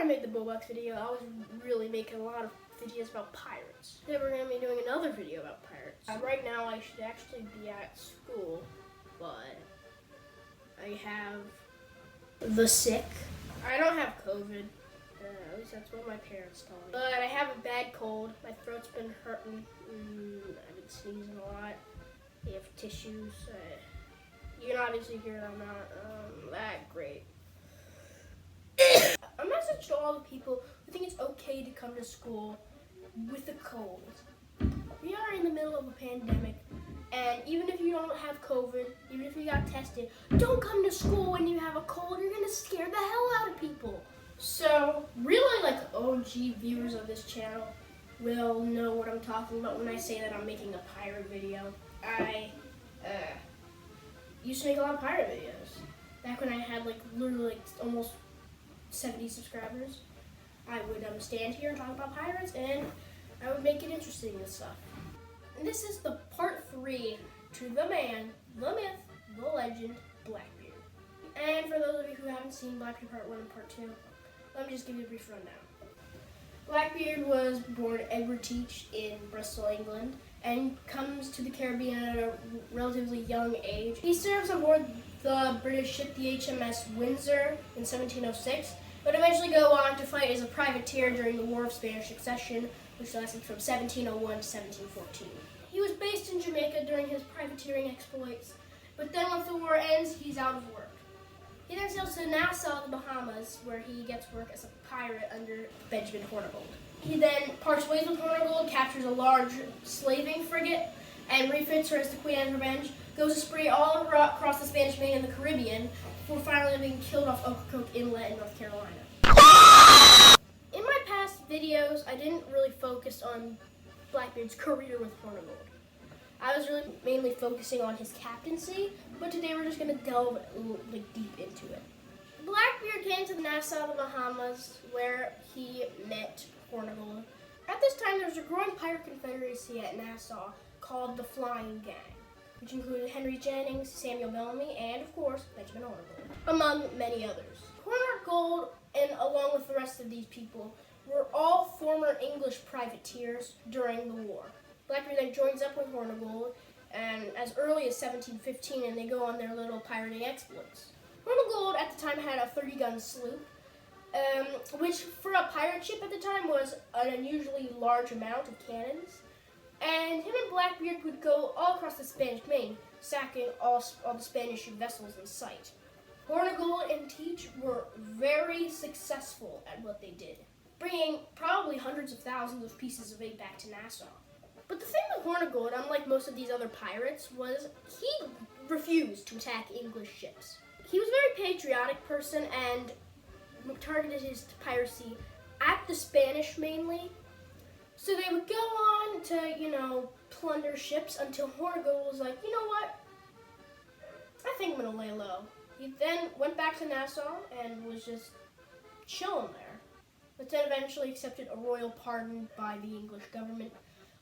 made the Bullbox video, I was really making a lot of videos about pirates. Today we're going to be doing another video about pirates. Right now I should actually be at school, but I have the sick. I don't have COVID, at least that's what my parents told me. But I have a bad cold, my throat's been hurting, I've been sneezing a lot. I have tissues. You can obviously hear I'm not that great. A message to all the people who think it's okay to come to school with a cold. We are in the middle of a pandemic, and even if you don't have COVID, even if you got tested, don't come to school when you have a cold. You're gonna scare the hell out of people. So really, like OG viewers of this channel will know what I'm talking about when I say that I'm making a pirate video. I used to make a lot of pirate videos back when I had literally almost 70 subscribers. I would stand here and talk about pirates, and I would make it interesting and stuff. And this is the part 3 to the man, the myth, the legend, Blackbeard. And for those of you who haven't seen Blackbeard part 1 and part 2, let me just give you a brief rundown. Blackbeard was born Edward Teach in Bristol, England, and comes to the Caribbean at a relatively young age. He serves aboard the British ship the HMS Windsor in 1706, but eventually go on to fight as a privateer during the War of Spanish Succession, which lasted from 1701 to 1714. He was based in Jamaica during his privateering exploits, but then once the war ends, he's out of work. He then sails to Nassau, the Bahamas, where he gets work as a pirate under Benjamin Hornigold. He then parts ways with Hornigold, captures a large slaving frigate, and refits her as the Queen Anne's Revenge, goes a spree all across the Spanish Main and the Caribbean, before finally being killed off Ocracoke Inlet in North Carolina. In my past videos, I didn't really focus on Blackbeard's career with Hornigold. I was really mainly focusing on his captaincy, but today we're just going to delve deep into it. Blackbeard came to Nassau, the Bahamas, where he met Hornigold. At this time, there was a growing pirate confederacy at Nassau called the Flying Gang, which included Henry Jennings, Samuel Bellamy, and of course, Benjamin Hornigold, among many others. Hornigold, and along with the rest of these people, were all former English privateers during the war. Blackbeard then joins up with Hornigold, and as early as 1715, and they go on their little pirating exploits. Hornigold at the time had a 30-gun sloop, which for a pirate ship at the time was an unusually large amount of cannons. And him and Blackbeard would go all across the Spanish Main, sacking all the Spanish vessels in sight. Hornigold and Teach were very successful at what they did, bringing probably hundreds of thousands of pieces of eight back to Nassau. But the thing with Hornigold, unlike most of these other pirates, was he refused to attack English ships. He was a very patriotic person and targeted his piracy at the Spanish mainly. So they would go on to, plunder ships until Hornigold was like, you know what? I think I'm going to lay low. He then went back to Nassau and was just chilling there. But then eventually accepted a royal pardon by the English government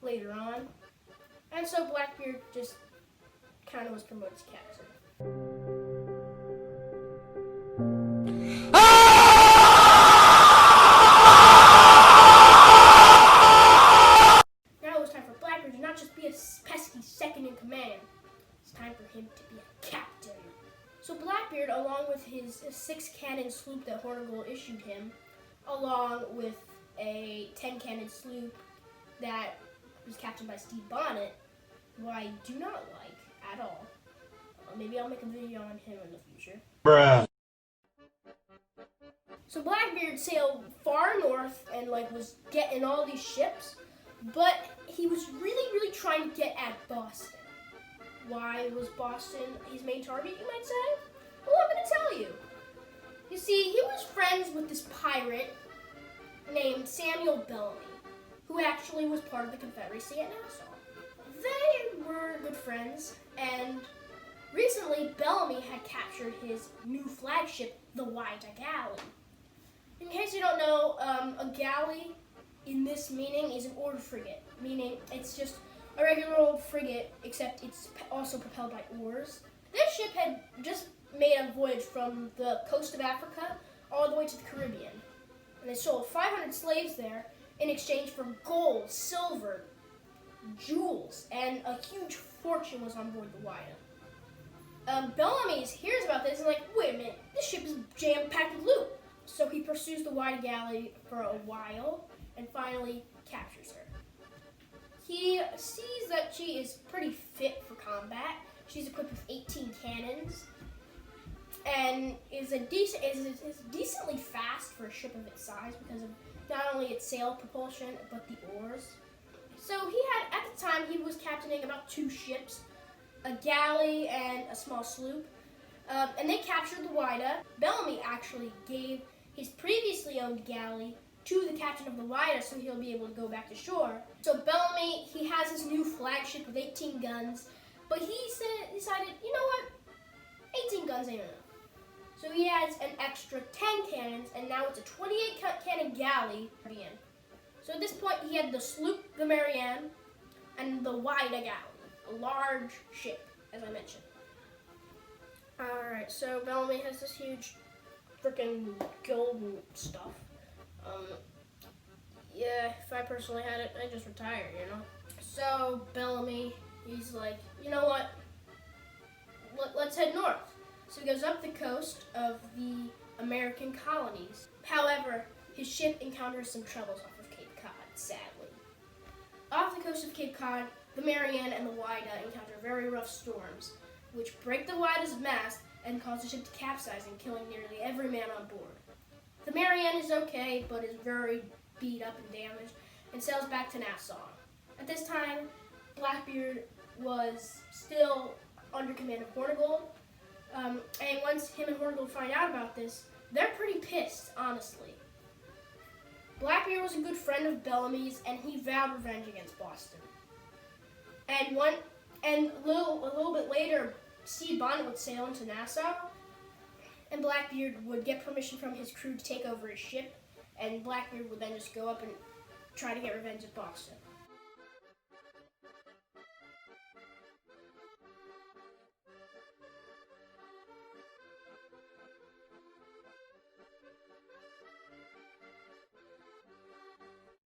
later on. And so Blackbeard just kind of was promoted to captain. Now it was time for Blackbeard to not just be a pesky second in command. It's time for him to be a captain. So Blackbeard, along with his 6-cannon sloop that Hornigold issued him, along with a 10-cannon sloop that was captained by Steve Bonnet, who I do not like at all. Maybe I'll make a video on him in the future. Bruh. So Blackbeard sailed far north and was getting all these ships, but he was really trying to get at Boston. Why was Boston his main target, you might say? Well, I'm going to tell you. You see, he was friends with this pirate named Samuel Bellamy, who actually was part of the Confederacy at Nassau. They were good friends, and recently Bellamy had captured his new flagship, the White Galley. In case you don't know, a galley in this meaning is an oared frigate, meaning it's just a regular old frigate, except it's also propelled by oars. This ship had just made a voyage from the coast of Africa all the way to the Caribbean. and they sold 500 slaves there in exchange for gold, silver, jewels, and a huge fortune was on board the Whydah. Bellamy hears about this and like, wait a minute, this ship is jam-packed with loot. So he pursues the Whydah galley for a while and finally captures her. He sees that she is pretty fit for combat. She's equipped with 18 cannons and is decently fast for a ship of its size because of not only its sail propulsion but the oars. So at the time he was captaining about 2 ships, a galley and a small sloop, and they captured the Whydah. Bellamy actually gave his previously owned galley to the captain of the Whydah so he'll be able to go back to shore. So Bellamy, he has his new flagship with 18 guns, but he decided, you know what, 18 guns ain't enough. So he adds an extra 10 cannons, and now it's a 28 cannon galley. So at this point, he had the sloop, the Marianne, and the Whydah galley, a large ship, as I mentioned. Alright, so Bellamy has this huge freaking golden stuff. Yeah, if I personally had it, I'd just retire, you know? So Bellamy, he's like, you know what? Let's head north. So he goes up the coast of the American colonies. However, his ship encounters some troubles off of Cape Cod, sadly. Off the coast of Cape Cod, the Marianne and the Whydah encounter very rough storms, which break the Whydah's mast and cause the ship to capsize and killing nearly every man on board. The Marianne is okay, but is very beat up and damaged, and sails back to Nassau. At this time, Blackbeard was still under command of Hornigold, and once him and Hornigold find out about this, they're pretty pissed, honestly. Blackbeard was a good friend of Bellamy's, and he vowed revenge against Boston. And a little bit later, Stede Bonnet would sail into Nassau, and Blackbeard would get permission from his crew to take over his ship, and Blackbeard would then just go up and try to get revenge at Boston.